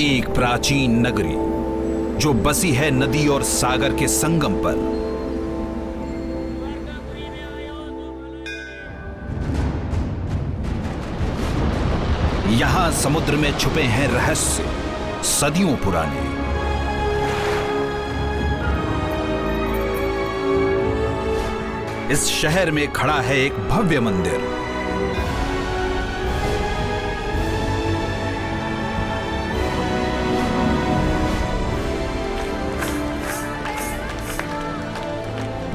एक प्राचीन नगरी जो बसी है नदी और सागर के संगम पर। यहां समुद्र में छुपे हैं रहस्य सदियों पुराने। इस शहर में खड़ा है एक भव्य मंदिर।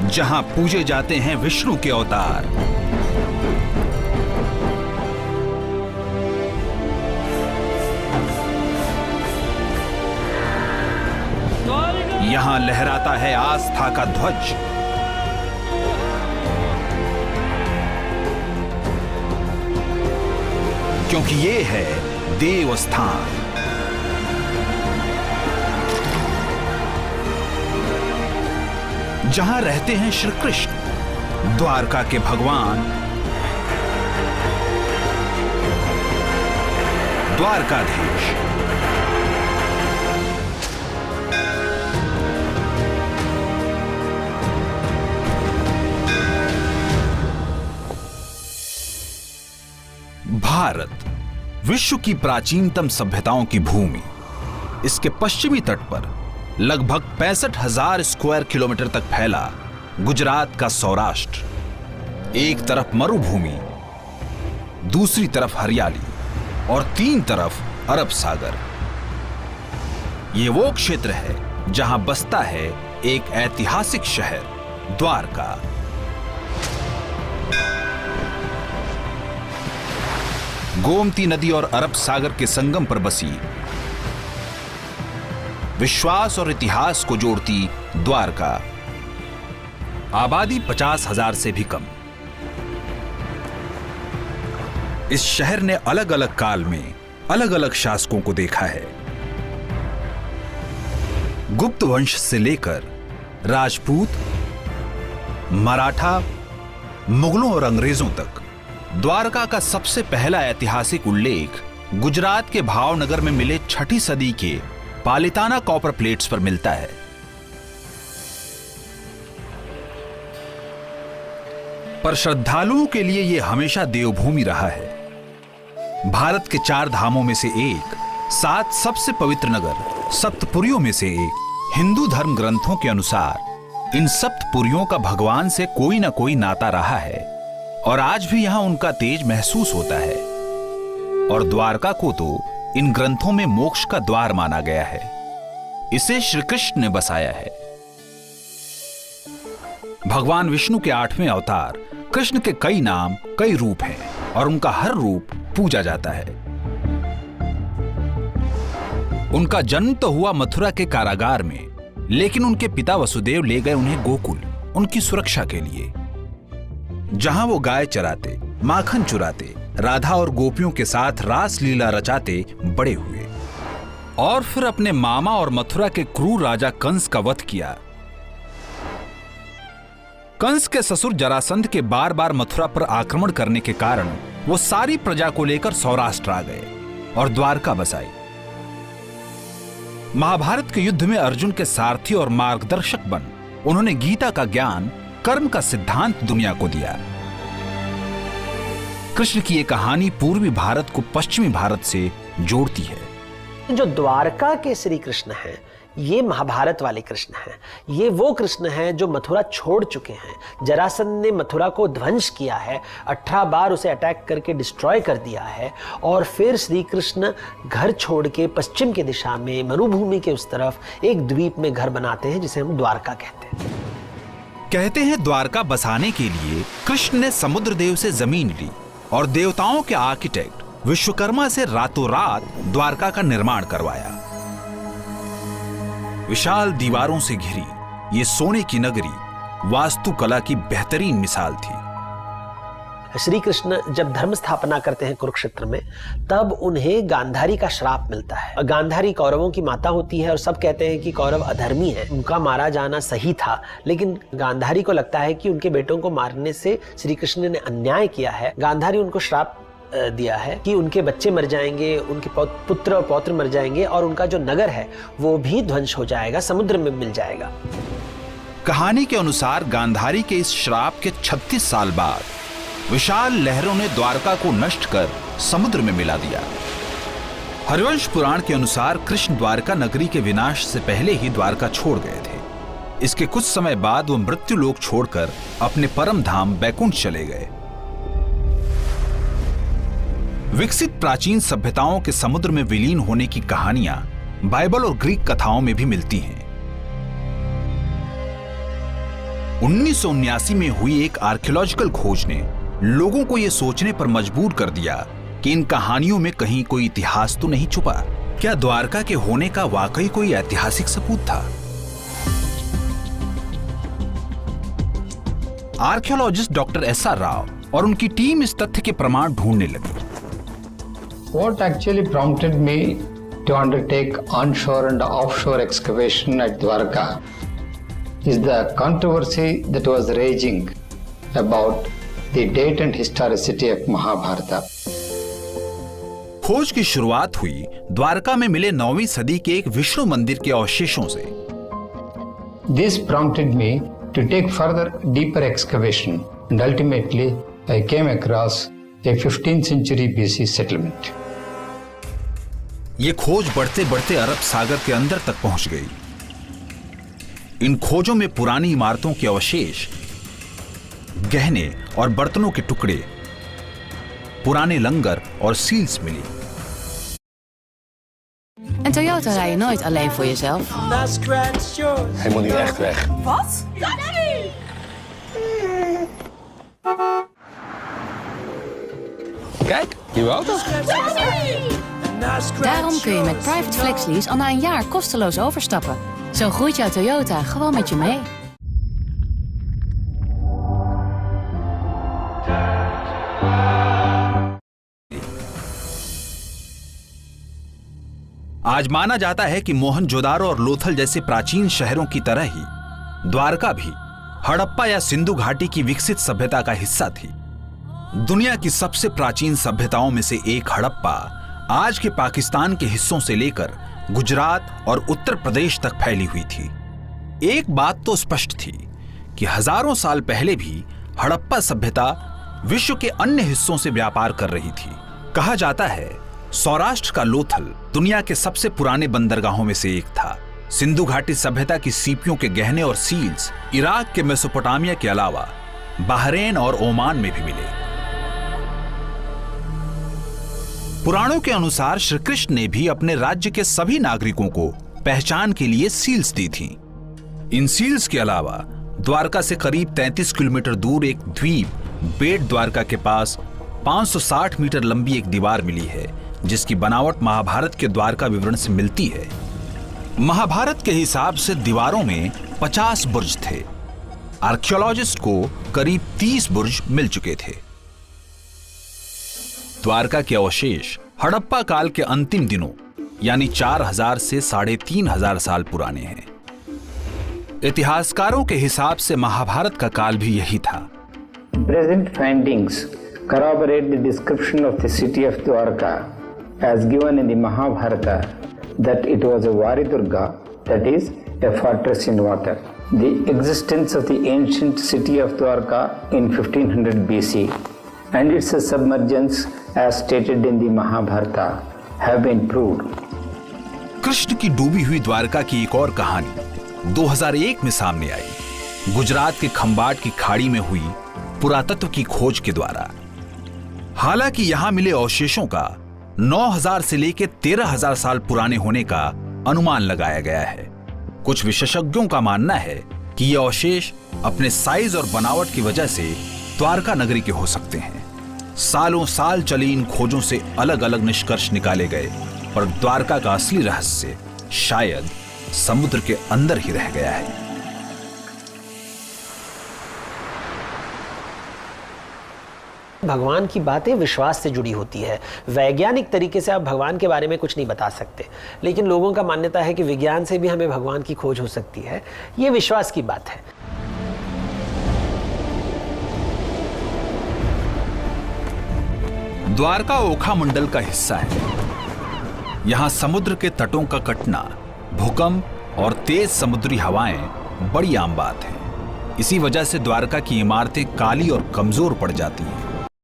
जहां पूजे जाते हैं विष्णु के अवतार। यहां लहराता है आस्था का ध्वज। क्योंकि ये है देवस्थान। जहां रहते हैं श्री कृष्ण, द्वारका के भगवान, द्वारकाधीश। भारत विश्व की प्राचीनतम सभ्यताओं की भूमि। इसके पश्चिमी तट पर लगभग 65,000 स्क्वायर किलोमीटर तक फैला गुजरात का सौराष्ट्र। एक तरफ मरुभूमि, दूसरी तरफ हरियाली और तीन तरफ अरब सागर। ये वो क्षेत्र है जहां बसता है एक ऐतिहासिक शहर द्वारका। गोमती नदी और अरब सागर के संगम पर बसी, विश्वास और इतिहास को जोड़ती द्वारका। आबादी 50,000 से भी कम। इस शहर ने अलग अलग काल में अलग अलग शासकों को देखा है। गुप्त वंश से लेकर राजपूत, मराठा, मुगलों और अंग्रेजों तक द्वारका का सबसे पहला ऐतिहासिक उल्लेख गुजरात के भावनगर में मिले 6ठी सदी के पालिताना कॉपर प्लेट्स पर मिलता है। पर श्रद्धालुओं के लिए यह हमेशा देवभूमि रहा है। भारत के 4 धामों में से एक, 7 सबसे पवित्र नगर, सप्तपुरियों में से एक। हिंदू धर्म ग्रंथों के अनुसार इन सप्तपुरियों का भगवान से कोई ना कोई नाता रहा है और आज भी यहां उनका तेज महसूस होता है। और द्वारका को तो इन ग्रंथों में मोक्ष का द्वार माना गया है। इसे श्री कृष्ण ने बसाया है। भगवान विष्णु के 8वें अवतार कृष्ण के कई नाम, कई रूप हैं और उनका हर रूप पूजा जाता है। उनका जन्म तो हुआ मथुरा के कारागार में, लेकिन उनके पिता वसुदेव ले गए उन्हें गोकुल उनकी सुरक्षा के लिए, जहां वो गाय चराते, माखन चुराते, राधा और गोपियों के साथ रास लीला रचाते बड़े हुए। और फिर अपने मामा और मथुरा के क्रूर राजा कंस का वध किया। कंस के ससुर जरासंध के बार बार मथुरा पर आक्रमण करने के कारण वो सारी प्रजा को लेकर सौराष्ट्र आ गए और द्वारका बसाई। महाभारत के युद्ध में अर्जुन के सारथी और मार्गदर्शक बन उन्होंने गीता का ज्ञान, कर्म का सिद्धांत दुनिया को दिया। कृष्ण की ये कहानी पूर्वी भारत को पश्चिमी भारत से जोड़ती है। जो द्वारका के श्री कृष्ण हैं, ये महाभारत वाले कृष्ण हैं। ये वो कृष्ण हैं जो मथुरा छोड़ चुके हैं। जरासंध ने मथुरा को ध्वंस किया है, 18 बार उसे अटैक करके डिस्ट्रॉय कर दिया है। और फिर श्री कृष्ण घर छोड़ के पश्चिम की दिशा में मरुभूमि के उस तरफ एक द्वीप में घर बनाते हैं, जिसे हम द्वारका कहते हैं। कहते हैं द्वारका बसाने के लिए कृष्ण ने समुद्र देव से जमीन ली और देवताओं के आर्किटेक्ट विश्वकर्मा से रातों रात द्वारका का निर्माण करवाया। विशाल दीवारों से घिरी ये सोने की नगरी वास्तुकला की बेहतरीन मिसाल थी। श्री कृष्ण जब धर्म स्थापना करते हैं कुरुक्षेत्र में, तब उन्हें गांधारी का श्राप मिलता है। गांधारी कौरवों की माता होती है और सब कहते हैं कि कौरव अधर्मी है, उनका मारा जाना सही था। लेकिन गांधारी को लगता है कि उनके बेटों को मारने से श्री कृष्ण ने अन्याय किया है। गांधारी उनको श्राप दिया है कि उनके बच्चे मर जाएंगे, उनके पुत्र और पौत्र मर जाएंगे और उनका जो नगर है वो भी ध्वंस हो जाएगा, समुद्र में मिल जाएगा। कहानी के अनुसार गांधारी के इस श्राप के 36 साल बाद विशाल लहरों ने द्वारका को नष्ट कर समुद्र में मिला दिया। हरिवंश पुराण के अनुसार कृष्ण द्वारका नगरी के विनाश से पहले ही द्वारका छोड़ गए थे। इसके कुछ समय बाद वो मृत्यु लोक छोड़कर अपने परम धाम बैकुंठ चले गए। विकसित प्राचीन सभ्यताओं के समुद्र में विलीन होने की कहानियां बाइबल और ग्रीक कथाओं में भी मिलती हैं। 1979 में हुई एक आर्कियोलॉजिकल खोज ने लोगों को यह सोचने पर मजबूर कर दिया कि इन कहानियों में कहीं कोई इतिहास तो नहीं छुपा। क्या द्वारका के होने का वाकई कोई ऐतिहासिक सबूत था? Archaeologist doctor SR. राव और उनकी टीम इस तथ्य के प्रमाण ढूंढने लगी। What actually prompted me to undertake onshore and offshore excavation at Dwarka is the controversy that was raging about the date and historicity of Mahabharata. खोज की शुरुआत हुई द्वारका में मिले 9वीं सदी के एक विष्णु मंदिर के अवशेषों से। This prompted me to take further deeper excavation and ultimately I came across a 15th century BC settlement. ये खोज बढ़ते बढ़ते अरब सागर के अंदर तक पहुंच गई। इन खोजों में पुरानी इमारतों के अवशेष, गहने और बर्तनों के टुकड़े, पुराने लंगर और सील्स मिली। En Toyota rij je nooit alleen voor jezelf. Helemaal niet echt weg. Wat? Kijk, nieuwe auto. Daarom kun je met Private FlexLease al na een jaar kosteloos overstappen. Zo groeit jouw Toyota gewoon met je mee. आज माना जाता है कि मोहनजोदारो और लोथल जैसे प्राचीन शहरों की तरह ही द्वारका भी हड़प्पा या सिंधु घाटी की विकसित सभ्यता का हिस्सा थी। दुनिया की सबसे प्राचीन सभ्यताओं में से एक हड़प्पा आज के पाकिस्तान के हिस्सों से लेकर गुजरात और उत्तर प्रदेश तक फैली हुई थी। एक बात तो स्पष्ट थी कि हजारों साल पहले भी हड़प्पा सभ्यता विश्व के अन्य हिस्सों से व्यापार कर रही थी। कहा जाता है सौराष्ट्र का लोथल दुनिया के सबसे पुराने बंदरगाहों में से एक था। सिंधु घाटी सभ्यता की सीपियों के गहने और सील्स इराक के मेसोपोटामिया के अलावा बहरेन और ओमान में भी मिले। पुराणों के अनुसार श्री कृष्ण ने भी अपने राज्य के सभी नागरिकों को पहचान के लिए सील्स दी थी। इन सील्स के अलावा द्वारका से करीब 33 किलोमीटर दूर एक द्वीप बेट द्वारका के पास 560 मीटर लंबी एक दीवार मिली है, जिसकी बनावट महाभारत के द्वारका विवरण से मिलती है। महाभारत के हिसाब से दीवारों में 50 बुर्ज थे। आर्कियोलॉजिस्ट को करीब 30 बुर्ज मिल चुके थे। द्वारका के अवशेष हड़प्पा काल के अंतिम दिनों यानी 4000 से 3500 साल पुराने हैं। इतिहासकारों के हिसाब से महाभारत का काल भी यही था। Present findings corroborate the description of the city of Dwarka as given in the Mahabharata that it was a Varidurga, that is, a fortress in water. The existence of the ancient city of Dwarka in 1500 BC and its submergence as stated in the Mahabharata have been proved. Krishna की डूबी हुई द्वारका की एक और कहानी 2001 में सामने आई, गुजरात के खंबाट की खाड़ी में हुई पुरातत्व की खोज के द्वारा। हालांकि यहां मिले अवशेषों का 9000 से लेकर 13000 साल पुराने होने का अनुमान लगाया गया है। कुछ विशेषज्ञों का मानना है कि ये अवशेष अपने साइज और बनावट की वजह से द्वारका नगरी के हो सकते हैं। सालों साल चली इन खोजों से अलग अलग निष्कर्ष निकाले गए, पर द्वारका का असली रहस्य शायद समुद्र के अंदर ही रह गया है। भगवान की बातें विश्वास से जुड़ी होती है। वैज्ञानिक तरीके से आप भगवान के बारे में कुछ नहीं बता सकते, लेकिन लोगों का मान्यता है कि विज्ञान से भी हमें भगवान की खोज हो सकती है। ये विश्वास की बात है। द्वारका ओखा मंडल का हिस्सा है। यहां समुद्र के तटों का कटना, भूकंप और तेज समुद्री हवाएं बड़ी आम बात है। इसी वजह से द्वारका की इमारतें काली और कमजोर पड़ जाती हैं।